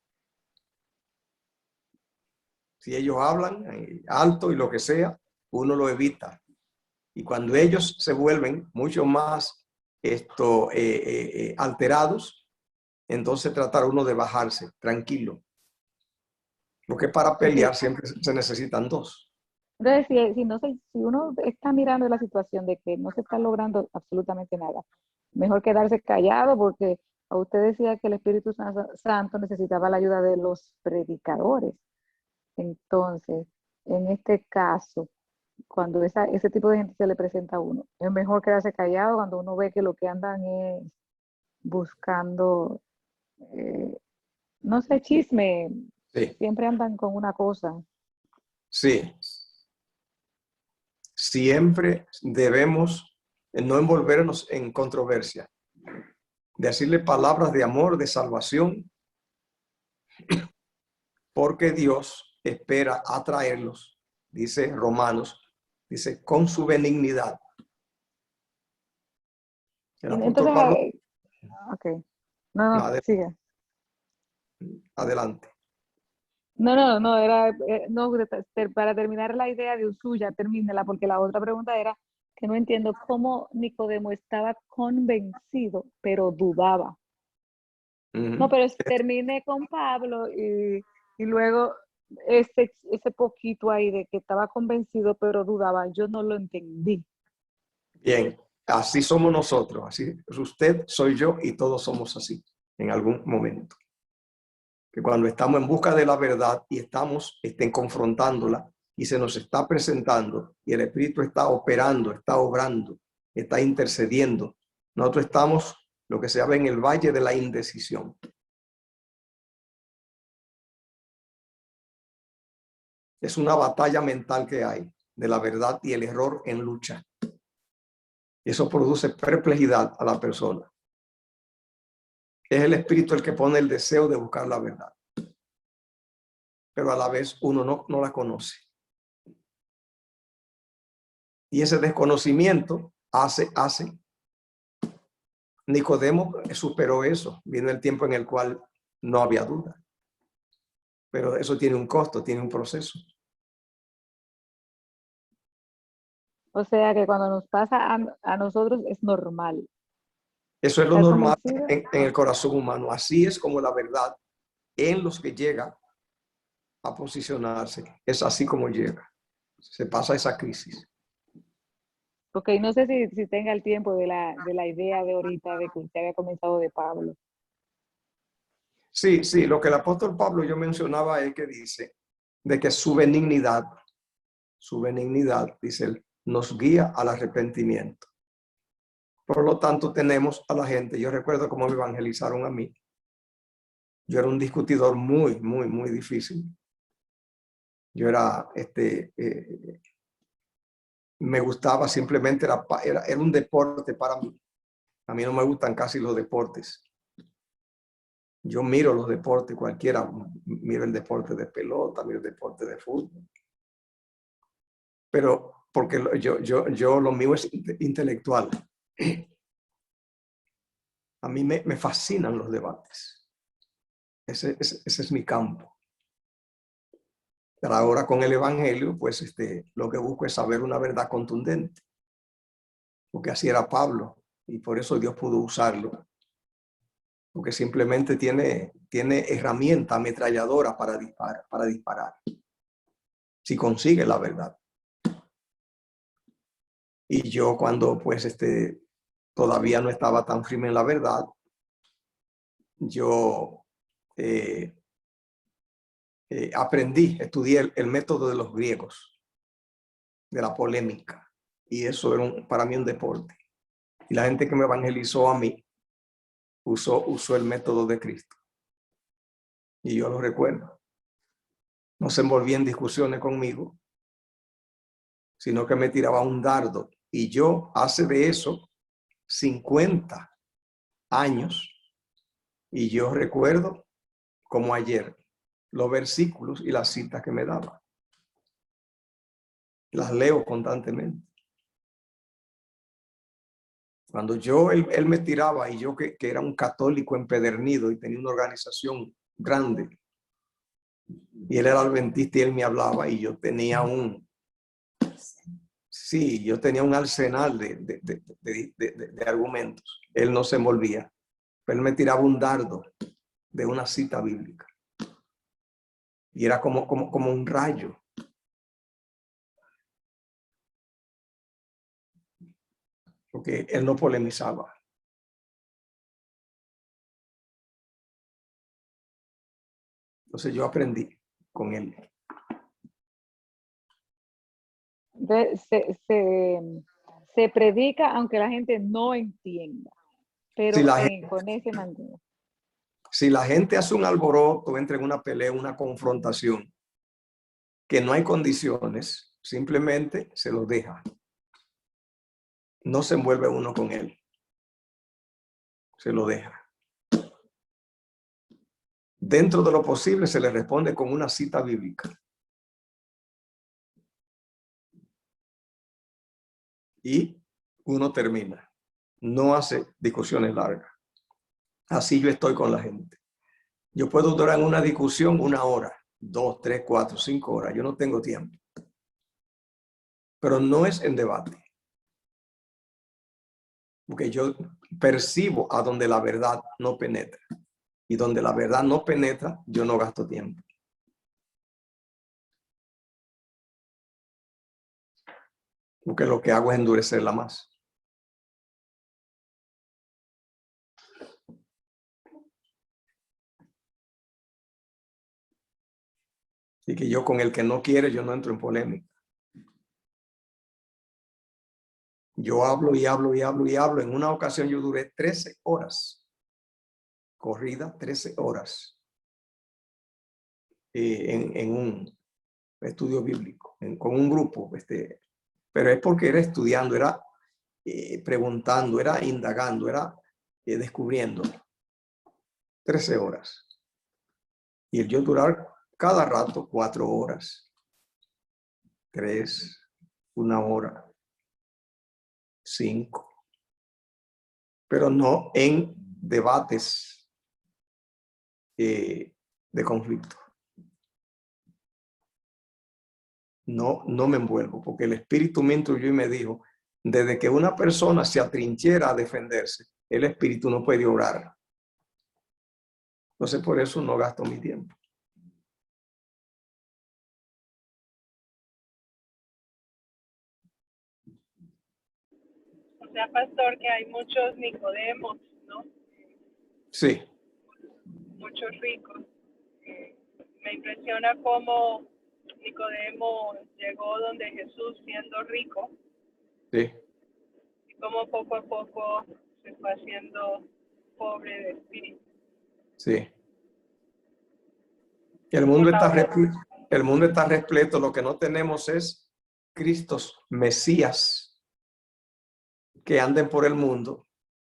Si ellos hablan alto y lo que sea, uno lo evita. Y cuando ellos se vuelven mucho más alterados, entonces tratar uno de bajarse, tranquilo. Porque para pelear siempre se necesitan dos. Entonces, si uno está mirando la situación de que no se está logrando absolutamente nada, mejor quedarse callado, porque a usted decía que el Espíritu Santo necesitaba la ayuda de los predicadores. Entonces, en este caso, cuando ese tipo de gente se le presenta a uno, es mejor quedarse callado cuando uno ve que lo que andan es buscando, no sé, chisme, Sí, siempre andan con una cosa. sí. Siempre debemos no envolvernos en controversia. Decirle palabras de amor, de salvación, porque Dios espera atraerlos, dice Romanos, dice, con su benignidad. El apóstol Entonces, Pablo, ok. No, siga. adelante. No, era, no, para terminar la idea de suya, termínela, porque la otra pregunta era que no entiendo cómo Nicodemo estaba convencido, pero dudaba. No, pero terminé con Pablo y luego ese poquito ahí de que estaba convencido, pero dudaba, yo no lo entendí. Bien, así somos nosotros, así es usted, soy yo y todos somos así en algún momento. Que cuando estamos en busca de la verdad y estamos confrontándola y se nos está presentando y el Espíritu está operando, está obrando, está intercediendo, nosotros estamos lo que se llama en el valle de la indecisión. Es una batalla mental que hay de la verdad y el error en lucha. Y eso produce perplejidad a la persona. Es el Espíritu el que pone el deseo de buscar la verdad. Pero a la vez uno no la conoce. Y ese desconocimiento hace. Nicodemo superó eso. Vino el tiempo en el cual no había duda. Pero eso tiene un costo, tiene un proceso. O sea que cuando nos pasa a nosotros es normal. Eso es lo ¿Estás normal convencido? en el corazón humano. Así es como la verdad en los que llega a posicionarse. Es así como llega. Se pasa esa crisis. Ok, no sé si tenga el tiempo de la idea de ahorita de que usted había comenzado de Pablo. Sí, lo que el apóstol Pablo yo mencionaba es que dice de que su benignidad, dice él, nos guía al arrepentimiento. Por lo tanto, tenemos a la gente, yo recuerdo cómo me evangelizaron a mí. Yo era un discutidor muy difícil. Yo era, me gustaba simplemente, era un deporte para mí. A mí no me gustan casi los deportes. Yo miro los deportes, cualquiera, miro el deporte de pelota, miro el deporte de fútbol. Pero porque yo lo mío es intelectual. A mí me fascinan los debates. Ese es mi campo. Pero ahora con el Evangelio, pues lo que busco es saber una verdad contundente. Porque así era Pablo y por eso Dios pudo usarlo porque simplemente tiene herramienta ametralladora para disparar, si consigue la verdad. Y yo cuando pues todavía no estaba tan firme en la verdad, yo estudié el método de los griegos, de la polémica, y eso era para mí un deporte. Y la gente que me evangelizó a mí usó el método de Cristo. Y yo lo recuerdo. No se envolvía en discusiones conmigo, sino que me tiraba un dardo. Y yo hace de eso 50 años, y yo recuerdo como ayer los versículos y las citas que me daba. Las leo constantemente. Cuando él me tiraba, y yo que era un católico empedernido y tenía una organización grande, y él era adventista y él me hablaba, y yo tenía yo tenía un arsenal de argumentos. Él no se envolvía, pero él me tiraba un dardo de una cita bíblica. Y era como un rayo. Porque él no polemizaba. Entonces yo aprendí con él. Se predica aunque la gente no entienda, pero con ese mantiene. Si la gente hace un alboroto, entra en una pelea, una confrontación, que no hay condiciones, simplemente se lo deja. No se envuelve uno con él. Se lo deja. Dentro de lo posible se le responde con una cita bíblica. Y uno termina. No hace discusiones largas. Así yo estoy con la gente. Yo puedo durar en una discusión 1 hora, 2, 3, 4, 5 horas. Yo no tengo tiempo. Pero no es en debate. Porque yo percibo a donde la verdad no penetra. Y donde la verdad no penetra, yo no gasto tiempo. Porque lo que hago es endurecerla más. Y que yo con el que no quiere, yo no entro en polémica. Yo hablo y hablo y hablo y hablo. En una ocasión yo duré 13 horas. Corrida, 13 horas. En un estudio bíblico, con un grupo. Pero es porque era estudiando, era preguntando, era indagando, era descubriendo. 13 horas. Y el yo durar cada rato 4 horas, 3, 1 hora, 5. Pero no en debates de conflicto. No me envuelvo, porque el Espíritu me instruyó y me dijo, desde que una persona se atrinchera a defenderse, el Espíritu no puede orar. Entonces por eso no gasto mi tiempo. O sea, pastor, que hay muchos Nicodemos, ¿no? Sí. Muchos ricos. Me impresiona cómo Nicodemo llegó donde Jesús siendo rico. Sí. Y cómo poco a poco se fue haciendo pobre de espíritu. Sí. El mundo está repleto. Lo que no tenemos es Cristos Mesías que anden por el mundo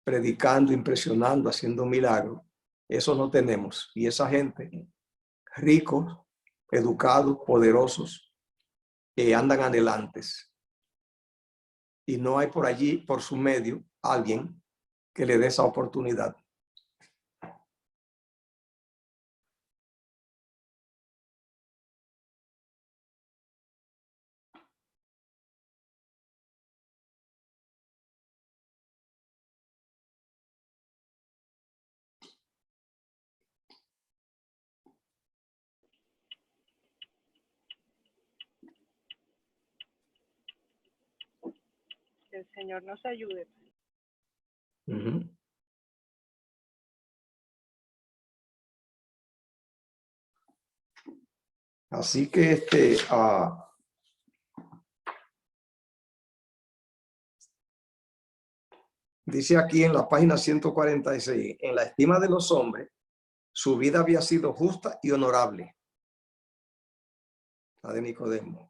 predicando, impresionando, haciendo milagros. Eso no tenemos. Y esa gente, ricos, educados, poderosos, que andan adelantes. Y no hay por allí, por su medio, alguien que le dé esa oportunidad. Que el Señor nos ayude. Ujú. Así que dice aquí en la página 146, en la estima de los hombres, su vida había sido justa y honorable, la de Nicodemo.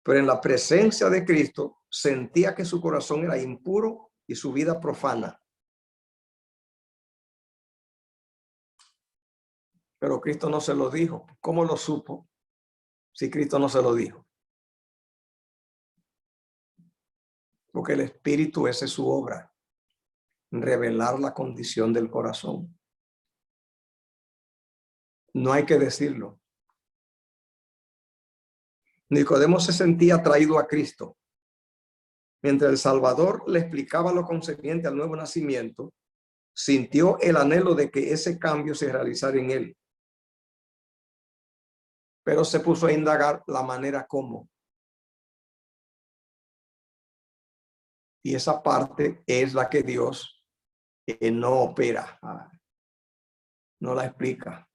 Pero en la presencia de Cristo sentía que su corazón era impuro y su vida profana. Pero Cristo no se lo dijo. ¿Cómo lo supo si Cristo no se lo dijo? Porque el Espíritu, esa es su obra, revelar la condición del corazón. No hay que decirlo. Nicodemo se sentía atraído a Cristo. Mientras el Salvador le explicaba lo concerniente al nuevo nacimiento, sintió el anhelo de que ese cambio se realizara en él. Pero se puso a indagar la manera como. Y esa parte es la que Dios no opera, no la explica.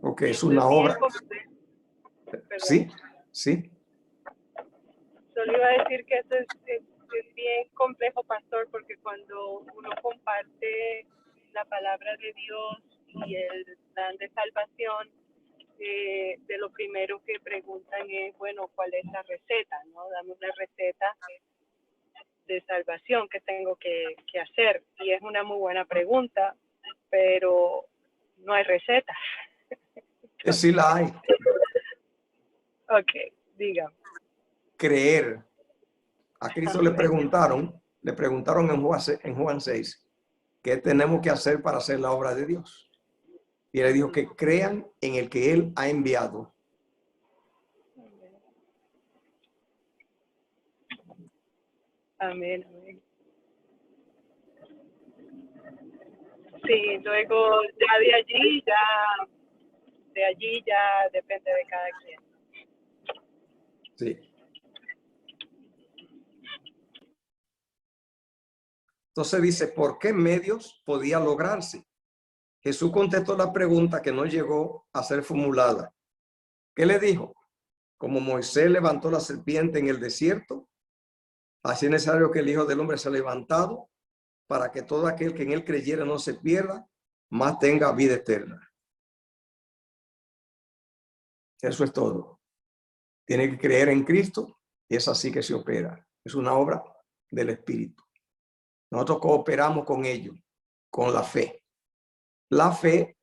Porque es una obra. Sí, sí. Solo iba a decir que eso es bien complejo, pastor, porque cuando uno comparte la palabra de Dios y el plan de salvación, de lo primero que preguntan es, bueno, ¿cuál es la receta? ¿No? Dame una receta de salvación que tengo que hacer. Y es una muy buena pregunta, pero no hay receta. Sí la hay. Ok, diga. Creer. A Cristo le preguntaron en Juan 6, ¿qué tenemos que hacer para hacer la obra de Dios? Y él dijo que crean en el que él ha enviado. Amén, amén. Sí, luego ya de allí ya depende de cada quien. Sí. Entonces dice, ¿por qué medios podía lograrse? Jesús contestó la pregunta que no llegó a ser formulada. ¿Qué le dijo? Como Moisés levantó la serpiente en el desierto, así es necesario que el Hijo del Hombre sea levantado para que todo aquel que en él creyera no se pierda, mas tenga vida eterna. Eso es todo. Tiene que creer en Cristo y es así que se opera. Es una obra del Espíritu. Nosotros cooperamos con ello, con la fe. La fe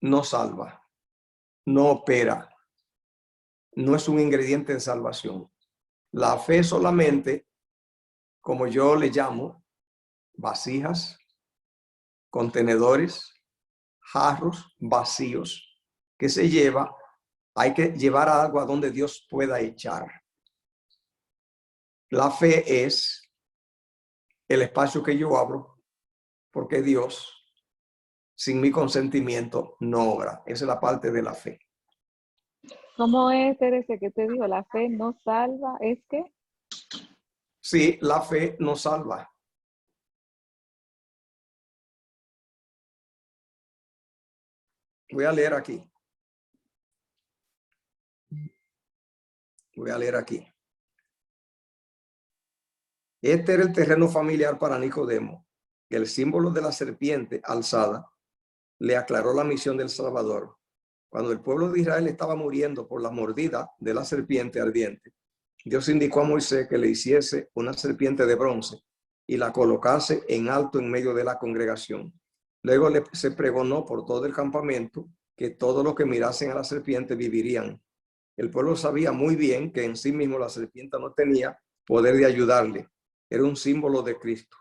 no salva, no opera, no es un ingrediente de salvación. La fe solamente, como yo le llamo, vasijas, contenedores, jarros vacíos que se lleva, hay que llevar algo a donde Dios pueda echar. La fe es el espacio que yo abro porque Dios, sin mi consentimiento, no obra. Esa es la parte de la fe. ¿Cómo es, Teresa, que te digo? La fe no salva, ¿es que? Sí, la fe no salva. Voy a leer aquí. Voy a leer aquí. Este era el terreno familiar para Nicodemo. El símbolo de la serpiente alzada le aclaró la misión del Salvador. Cuando el pueblo de Israel estaba muriendo por la mordida de la serpiente ardiente, Dios indicó a Moisés que le hiciese una serpiente de bronce y la colocase en alto en medio de la congregación. Luego se pregonó por todo el campamento que todos los que mirasen a la serpiente vivirían. El pueblo sabía muy bien que en sí mismo la serpiente no tenía poder de ayudarle. Era un símbolo de Cristo.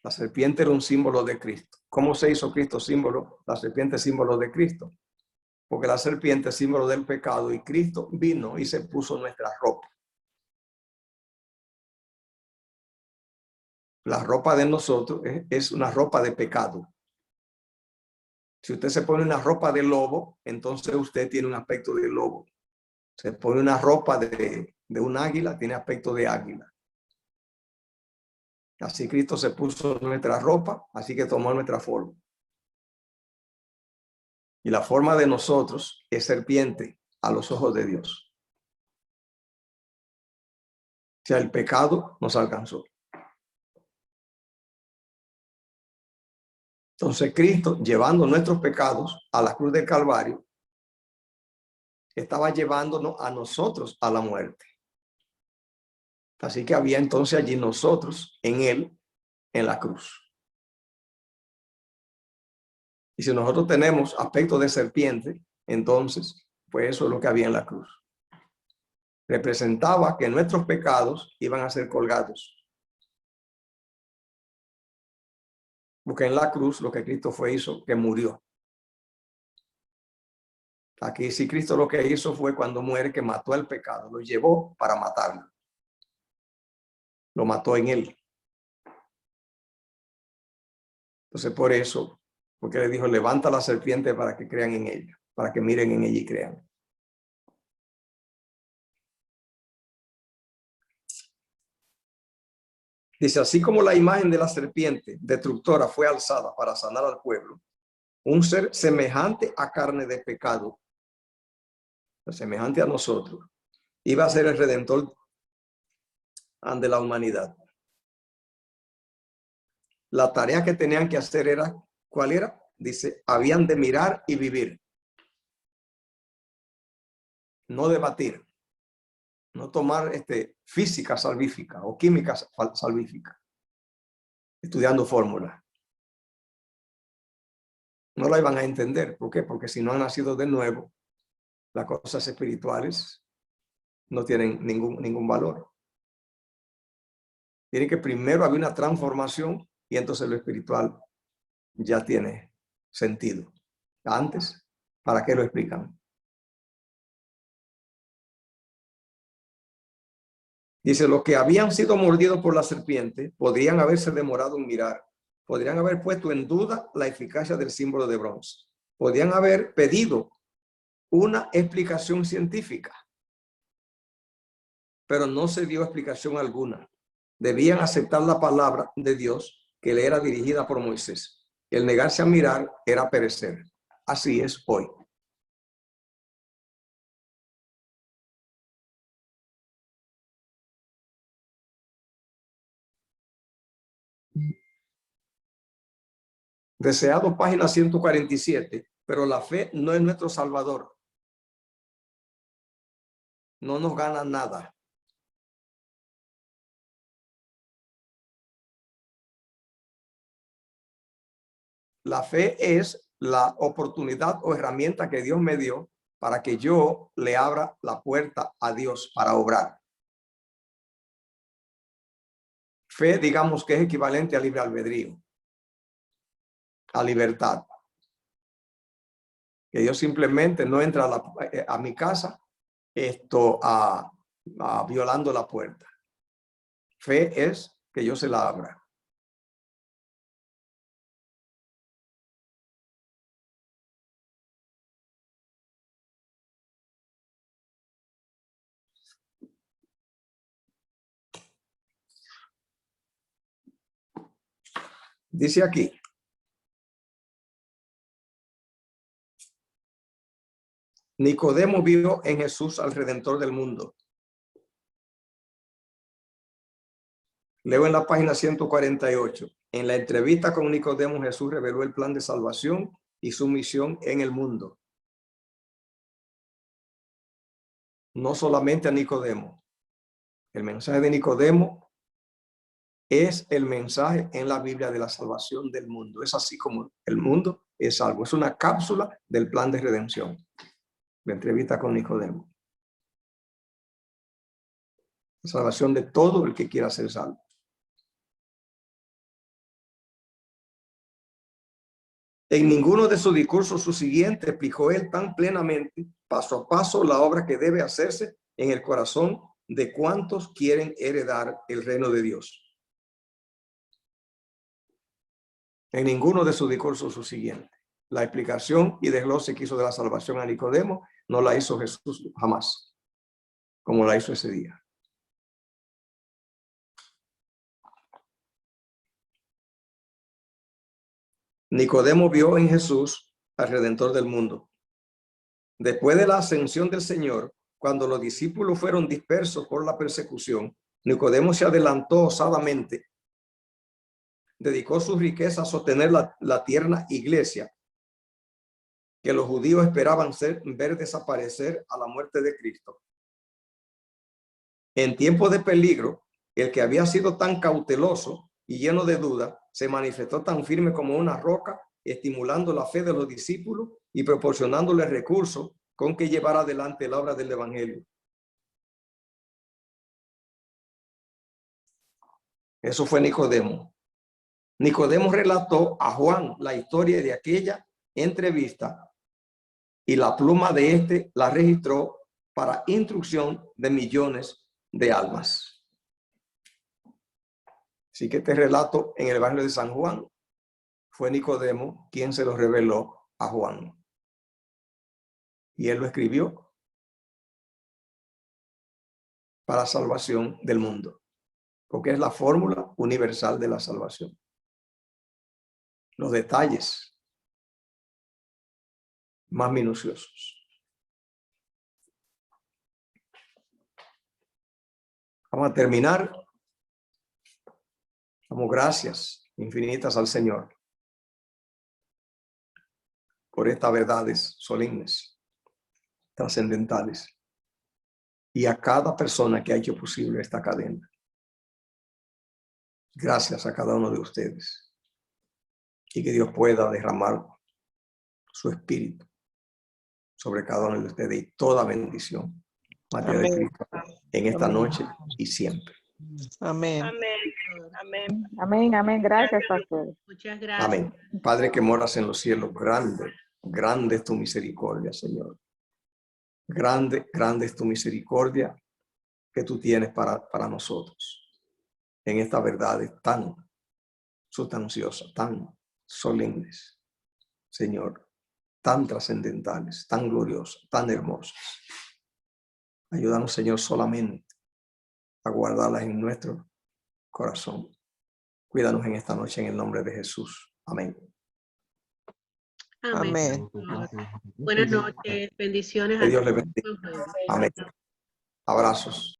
La serpiente era un símbolo de Cristo. ¿Cómo se hizo Cristo símbolo? La serpiente es símbolo de Cristo. Porque la serpiente es símbolo del pecado y Cristo vino y se puso nuestra ropa. La ropa de nosotros es una ropa de pecado. Si usted se pone una ropa de lobo, entonces usted tiene un aspecto de lobo. Se pone una ropa de un águila, tiene aspecto de águila. Así Cristo se puso nuestra ropa, así que tomó nuestra forma. Y la forma de nosotros es serpiente a los ojos de Dios. O sea, el pecado nos alcanzó. Entonces Cristo, llevando nuestros pecados a la cruz del Calvario, estaba llevándonos a nosotros a la muerte. Así que había entonces allí nosotros en él, en la cruz. Y si nosotros tenemos aspecto de serpiente, entonces, pues eso es lo que había en la cruz. Representaba que nuestros pecados iban a ser colgados. Porque en la cruz lo que Cristo hizo, que murió. Aquí sí Cristo lo que hizo fue cuando muere, que mató al pecado, lo llevó para matarlo. Lo mató en él. Entonces por eso, porque le dijo, levanta la serpiente para que crean en ella, para que miren en ella y crean. Dice, así como la imagen de la serpiente destructora fue alzada para sanar al pueblo, un ser semejante a carne de pecado, semejante a nosotros, iba a ser el redentor de la humanidad. La tarea que tenían que hacer era, ¿cuál era? Dice, habían de mirar y vivir. No debatir. No tomar física salvífica o química salvífica. Estudiando fórmulas. No la iban a entender. ¿Por qué? Porque si no han nacido de nuevo, las cosas espirituales no tienen ningún valor. Tiene que primero haber una transformación y entonces lo espiritual ya tiene sentido. Antes, ¿para qué lo explican? Dice, los que habían sido mordidos por la serpiente podrían haberse demorado en mirar, podrían haber puesto en duda la eficacia del símbolo de bronce, podrían haber pedido una explicación científica, pero no se dio explicación alguna. Debían aceptar la palabra de Dios que le era dirigida por Moisés. El negarse a mirar era perecer. Así es hoy. Deseado, página 147, pero la fe no es nuestro salvador. No nos gana nada. La fe es la oportunidad o herramienta que Dios me dio para que yo le abra la puerta a Dios para obrar. Fe, digamos que es equivalente a libre albedrío, a libertad. Que Dios simplemente no entra a mi casa violando la puerta. Fe es que yo se la abra. Dice aquí, Nicodemo vio en Jesús al Redentor del mundo. Leo en la página 148. En la entrevista con Nicodemo, Jesús reveló el plan de salvación y su misión en el mundo. No solamente a Nicodemo. El mensaje de Nicodemo es el mensaje en la Biblia de la salvación del mundo. Es así como el mundo es salvo. Es una cápsula del plan de redención. La entrevista con Nicodemo. La salvación de todo el que quiera ser salvo. En ninguno de sus discursos subsiguientes explicó él tan plenamente, paso a paso, la obra que debe hacerse en el corazón de cuantos quieren heredar el reino de Dios. En ninguno de sus discursos subsiguientes. La explicación y desglose que hizo de la salvación a Nicodemo no la hizo Jesús jamás, como la hizo ese día. Nicodemo vio en Jesús al Redentor del mundo. Después de la ascensión del Señor, cuando los discípulos fueron dispersos por la persecución, Nicodemo se adelantó osadamente. Dedicó su riqueza a sostener la tierna iglesia que los judíos esperaban ver desaparecer a la muerte de Cristo. En tiempos de peligro, el que había sido tan cauteloso y lleno de duda, se manifestó tan firme como una roca, estimulando la fe de los discípulos y proporcionándoles recursos con que llevar adelante la obra del evangelio. Eso fue Nicodemo. Nicodemo relató a Juan la historia de aquella entrevista y la pluma de este la registró para instrucción de millones de almas. Así que este relato en el Evangelio de San Juan fue Nicodemo quien se lo reveló a Juan. Y él lo escribió para salvación del mundo, porque es la fórmula universal de la salvación. Los detalles más minuciosos. Vamos a terminar. Damos gracias infinitas al Señor por estas verdades solemnes, trascendentales, y a cada persona que ha hecho posible esta cadena. Gracias a cada uno de ustedes. Y que Dios pueda derramar su espíritu sobre cada uno de ustedes y toda bendición materia de Cristo en esta noche y siempre. Amén. Amén. Amén. Amén, amén. Gracias, pastor. Muchas gracias. Amén. Padre que moras en los cielos, grande, grande es tu misericordia, Señor. Grande, grande es tu misericordia que tú tienes para nosotros. En estas verdades tan sustanciosas, tan solemnes, Señor, tan trascendentales, tan gloriosas, tan hermosas. Ayúdanos, Señor, solamente a guardarlas en nuestro corazón. Cuídanos en esta noche en el nombre de Jesús. Amén. Amén. Buenas noches, bendiciones. Que Dios le bendiga. Amén. Abrazos.